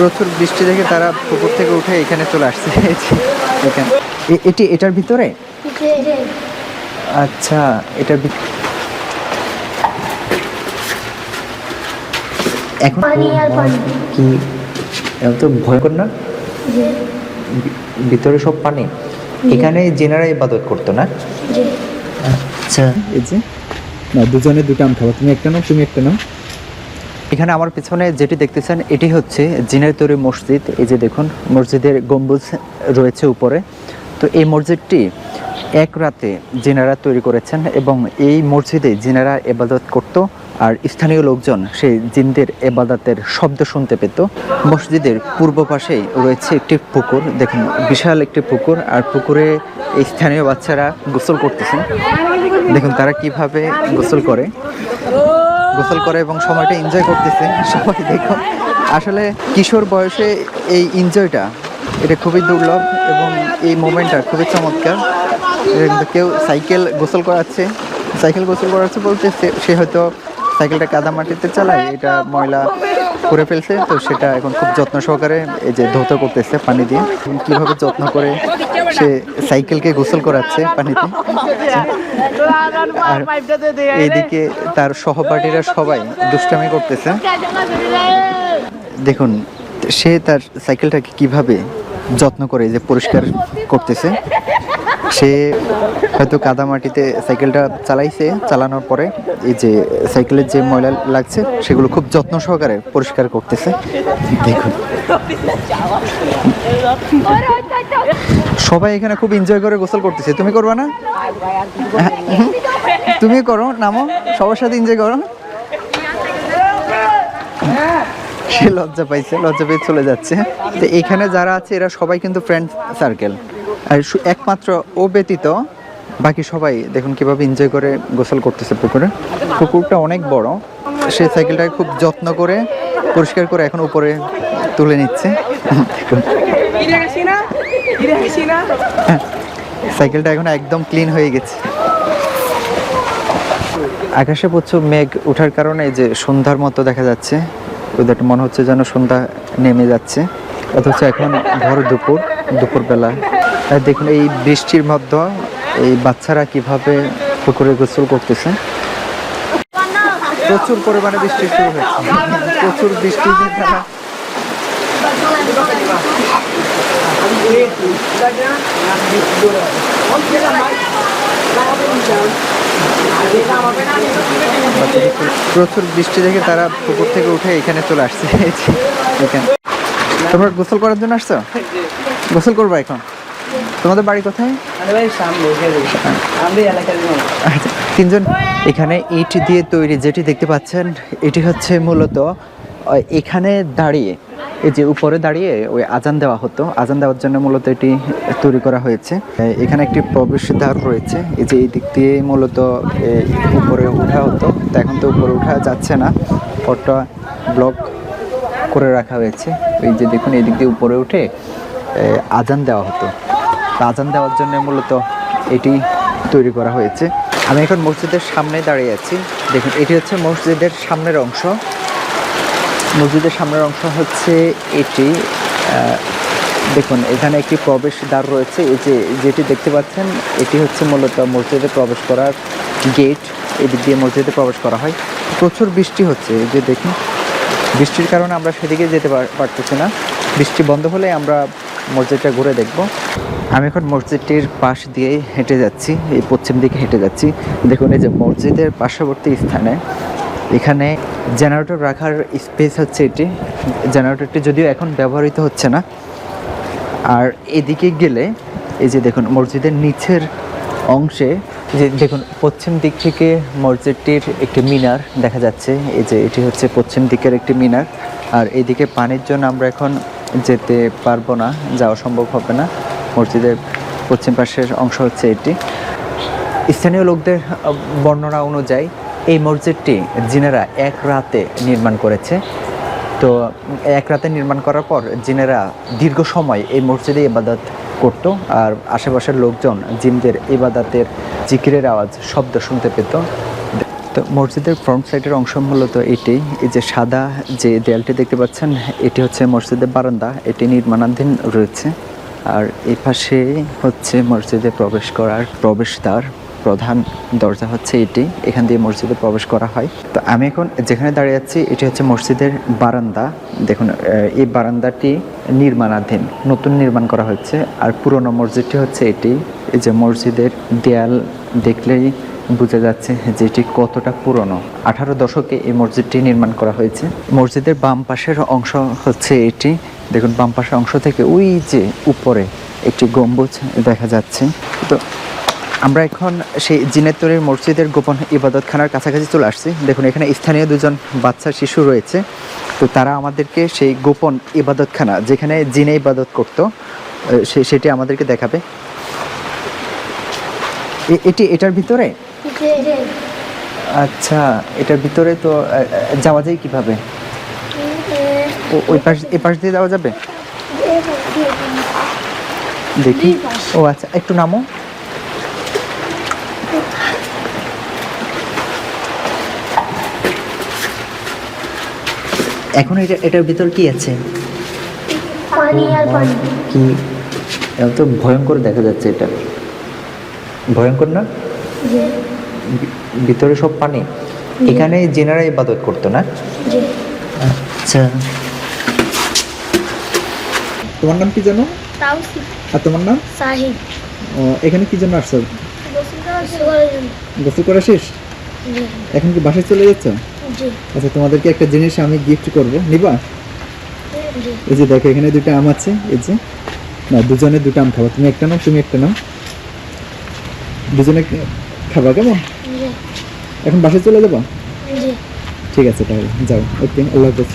প্রচুর বৃষ্টি দেখে তারা পুকুর থেকে উঠে এখানে চলে আসছে। এখানে এটার ভিতরে আচ্ছা এটার এখন কি তো ভয়ঙ্কর না? ভিতরে সব পানি। এখানে জেনারা ইবাদত করতো না? আচ্ছা এই যে না, দুজনে দুটো আম খাবো, তুমি একটা নাও তুমি একটা নাও। এখানে আমার পিছনে যেটি দেখতেছেন এটি হচ্ছে জিনের তৈরি মসজিদ। এই যে দেখুন মসজিদের গম্বুজ রয়েছে উপরে। তো এই মসজিদটি এক রাতে জিনারা তৈরি করেছেন এবং এই মসজিদে জিনারা ইবাদত করত আর স্থানীয় লোকজন সেই জিনদের ইবাদতের শব্দ শুনতে পেত। মসজিদের পূর্ব পাশেই রয়েছে একটি পুকুর, দেখুন বিশাল একটি পুকুর, আর পুকুরে এই স্থানীয় বাচ্চারা গোসল করতেছেন। দেখুন তারা কিভাবে গোসল করে এবং সময়টা এনজয় করতেছে সবাই। দেখুন আসলে কিশোর বয়সে এই এনজয়টা এটা খুবই দুর্লভ এবং এই মোমেন্টটা খুবই চমৎকার। কেউ সাইকেল গোসল করাচ্ছে বলতে সে হয়তো সাইকেলটা কাদা মাটিতে চালায়, এটা ময়লা করে ফেলছে, তো সেটা এখন খুব যত্ন সহকারে এই যে ধৌত করতেছে পানি দিয়ে। কিভাবে যত্ন করে সে সাইকেলকে গোসল করাচ্ছে পানিতে। আর এইদিকে তার সহপাঠীরা সবাই দুষ্টামি করতেছে। দেখুন সে তার সাইকেলটাকে কিভাবে যত্ন করে যে পরিষ্কার করতেছে। সে হয়তো কাদা মাটিতে সাইকেলটা চালানোর পরে এই যে সাইকেলের যে ময়লা লাগছে সেগুলো খুব যত্ন সহকারে পরিষ্কার করতেছে। দেখুন সবাই এখানে খুব এনজয় করে গোসল করতেছে। তুমি করবা না? তুমি করো, নামো, সবার সাথে এনজয় করো। সে লজ্জা পেয়ে চলে যাচ্ছে। তো এখানে যারা আছে এরা সবাই কিন্তু ফ্রেন্ড সার্কেল, আর একমাত্র ও ব্যতীত বাকি সবাই দেখুন কিভাবে এনজয় করে গোসল করতেছে পুকুরে। পুকুরটা অনেক বড়। সে সাইকেলটাকে খুব যত্ন করে পরিষ্কার করে এখন উপরে তুলে নিচ্ছে। সাইকেলটা এখন একদম ক্লিন হয়ে গেছে। আকাশে প্রচুর মেঘ ওঠার কারণে যে সন্ধ্যার মতো দেখা যাচ্ছে, ওদেরটা মনে হচ্ছে যেন সন্ধ্যা নেমে যাচ্ছে, অথচ এখন ভর দুপুরবেলা। দেখুন এই বৃষ্টির মধ্যে এই বাচ্চারা কিভাবে পুকুরে গোসল করতেছে। প্রচুর পরিমাণে বৃষ্টি শুরু হয়েছে, প্রচুর বৃষ্টি। প্রচুর বৃষ্টি দেখে তারা পুকুর থেকে উঠে এখানে চলে আসছে। এখানে তোমরা গোসল করার জন্য আসছো? গোসল করবা এখন? তোমাদের বাড়ি কোথায়? তিনজন। এখানে ইট দিয়ে তৈরি যেটি দেখতে পাচ্ছেন এটি হচ্ছে মূলত এখানে দাঁড়িয়ে, এই যে উপরে দাঁড়িয়ে ওই আজান দেওয়া হতো, আজান দেওয়ার জন্য মূলত এটি তৈরি করা হয়েছে। এখানে একটি প্রবেশদ্বার রয়েছে, এই যে এই দিক দিয়ে মূলত উপরে ওঠা হতো, তো এখন তো উপরে ওঠা যাচ্ছে না, পথটা ব্লক করে রাখা হয়েছে। এই যে দেখুন এই দিক দিয়ে উপরে উঠে আজান দেওয়া হতো, আজান দেওয়ার জন্য মূলত এটি তৈরি করা হয়েছে। আমি এখন মসজিদের সামনে দাঁড়িয়ে আছি। দেখুন এটি হচ্ছে মসজিদের সামনের অংশ। মসজিদের সামনের অংশ হচ্ছে এটি। দেখুন এখানে একটি প্রবেশদ্বার রয়েছে, এই যে যেটি দেখতে পাচ্ছেন এটি হচ্ছে মূলত মসজিদে প্রবেশ করার গেট। এদিক দিয়ে মসজিদে প্রবেশ করা হয়। প্রচুর বৃষ্টি হচ্ছে, এই যে দেখুন বৃষ্টির কারণে আমরা সেদিকে যেতে পারতেছি না। বৃষ্টি বন্ধ হলে আমরা মসজিদটা ঘুরে দেখব। আমি এখন মসজিদটির পাশ দিয়েই হেঁটে যাচ্ছি, এই পশ্চিম দিকে হেঁটে যাচ্ছি। দেখুন এই যে মসজিদের পার্শ্ববর্তী স্থানে এখানে জেনারেটর রাখার স্পেস হচ্ছে এটি। জেনারেটরটি যদিও এখন ব্যবহৃত হচ্ছে না। আর এদিকে গেলে এই যে দেখুন মসজিদের নিচের অংশে যে দেখুন পশ্চিম দিক থেকে মসজিদটির একটি মিনার দেখা যাচ্ছে। এই যে এটি হচ্ছে পশ্চিম দিকের একটি মিনার। আর এইদিকে পানির জন্য আমরা এখন যেতে পারবো না, যাওয়া সম্ভব হবে না। মসজিদের পশ্চিম পাশের অংশ হচ্ছে এটি। স্থানীয় লোকদের বর্ণনা অনুযায়ী এই মসজিদটি জিনেরা এক রাতে নির্মাণ করেছে। তো এক রাতে নির্মাণ করার পর জিনেরা দীর্ঘ সময় এই মসজিদে ইবাদত করত, আর আশেপাশের লোকজন জিনদের ইবাদতের জিকিরের আওয়াজ শব্দ শুনতে পেত। তো মসজিদের ফ্রন্ট সাইডের অংশ মূলত এটি, এই যে সাদা যে দেয়ালটি দেখতে পাচ্ছেন এটি হচ্ছে মসজিদের বারান্দা, এটি নির্মাণাধীন রয়েছে। আর এই পাশে হচ্ছে মসজিদে প্রবেশ করার প্রবেশদ্বার, প্রধান দরজা হচ্ছে এটি, এখান দিয়ে মসজিদে প্রবেশ করা হয়। তো আমি এখন যেখানে দাঁড়িয়ে আছি এটি হচ্ছে মসজিদের বারান্দা। দেখুন এই বারান্দাটি নির্মাণাধীন, নতুন নির্মাণ করা হচ্ছে। আর পুরনো মসজিদটি হচ্ছে এটি, এই যে মসজিদের দেয়াল দেখলেই বোঝা যাচ্ছে যে এটি কতটা পুরনো। 18 দশকে এই মসজিদটি নির্মাণ করা হয়েছে। মসজিদের বাম পাশের অংশ হচ্ছে এটি, দেখুন বাম পাশের অংশ থেকে ওই যে উপরে একটি গম্বুজ দেখা যাচ্ছে। তো আমরা এখন সেই জিনেতপুরের মসজিদের গোপন ইবাদতখানার কাছাকাছি চলে আসছি। দেখুন এখানে স্থানীয় দুজন বাচ্চা শিশু রয়েছে। তো তারা আমাদেরকে সেই গোপন ইবাদতখানা যেখানে জিনে ইবাদত করতো সেটি আমাদেরকে দেখাবে। এটার ভিতরে? আচ্ছা, এটার ভিতরে তো যাওয়া যায় কিভাবে? এই পাশ দিয়ে যাওয়া যাবে? দেখি। ও আচ্ছা, একটু নামো। এখন এটার ভিতর কি আছে? পানি আর পানি। কি এত ভয়ঙ্কর দেখা যাচ্ছে, এটা ভয়ঙ্কর না? ভিতরে সব পানি। এখানে জিনারা ইবাদত করতো না? আচ্ছা, তোমার নাম কি জানো? তাওসিফ। আর তোমার নাম? সাহিদ। ও, এখানে কি জন্য আসছো? গোসল করা শেষ? এখন কি বাসায় চলে যাচ্ছ? আচ্ছা, তোমাদেরকে একটা জিনিস আমি গিফট করব, নিবা? এই যে দেখো এখানে দুটো আম আছে, এই যে না, দুজনে দুটো আম খাবো, তুমি একটা নাও তুমি একটা নাও, দুজনে খাবা, কেমন? এখন বাসায় চলে যাবো? ঠিক আছে তাহলে যাও। ওকে, আল্লাহ হাফেজ।